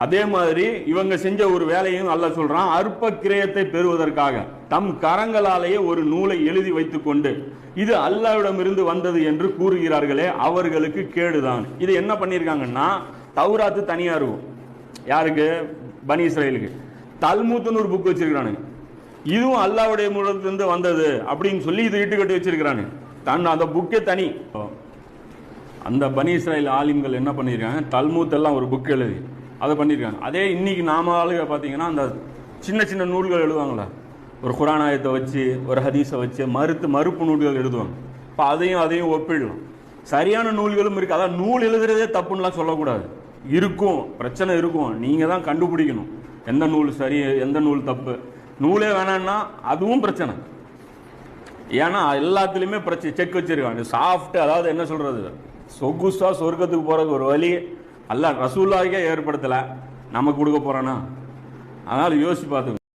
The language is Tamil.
அதே மாதிரி இவங்க செஞ்ச ஒரு வேலையும் அல்லாஹ் சொல்றான், அற்ப கிரயத்தை பெறுவதற்காக தம் கரங்களாலேயே ஒரு நூலை எழுதி வைத்துக் கொண்டு இது அல்லாஹ்விடமிருந்து வந்தது என்று கூறுகிறார்களே அவர்களுக்கு கேடுதான். இது என்ன பண்ணியிருக்காங்கன்னா, தௌராத்து தனியா இருக்கும், யாருக்கு? பனி இஸ்ரேலுக்கு. தல்மூத்துன்னு ஒரு புக் வச்சிருக்கானுங்க, இதுவும் அல்லாஹ்வுடைய மூலத்திலிருந்து வந்தது அப்படின்னு சொல்லி இது இட்டுக்கட்டி வச்சிருக்கிறானு. அந்த புக்கே தனி. அந்த பனி இஸ்ரேல் ஆலிம்கள் என்ன பண்ணியிருக்காங்க, தல்மூத் எல்லாம் ஒரு புக் எழுதி அதை பண்ணியிருக்காங்க. அதே இன்னைக்கு நாம ஆளுக பார்த்தீங்கன்னா அந்த சின்ன சின்ன நூல்கள் எழுதுவாங்களா, ஒரு குர்ஆன் ஆயத்தை வச்சு ஒரு ஹதீஸை வச்சு மறுப்பு நூல்கள் எழுதுவாங்க. இப்போ அதையும் ஒப்பிடலாம். சரியான நூல்களும் இருக்குது. அதான் நூல் எழுதுறதே தப்புன்னெலாம் சொல்லக்கூடாது. இருக்கும், பிரச்சனை இருக்கும், நீங்கள் தான் கண்டுபிடிக்கணும் எந்த நூல் சரி எந்த நூல் தப்பு. நூலே வேணான்னா அதுவும் பிரச்சனை. ஏன்னா எல்லாத்துலேயுமே பிரச்சனை செக் வச்சிருக்காங்க. சாஃப்ட், அதாவது என்ன சொல்கிறது, சொகுசா சொர்க்கத்துக்கு போகிறதுக்கு ஒரு வழி அல்லாஹ் ரசூலுல்லாஹ்வே ஏற்படுத்தலை, நமக்கு கொடுக்க போகிறானா? அதனால் யோசிச்சு பார்த்துக்கணும்.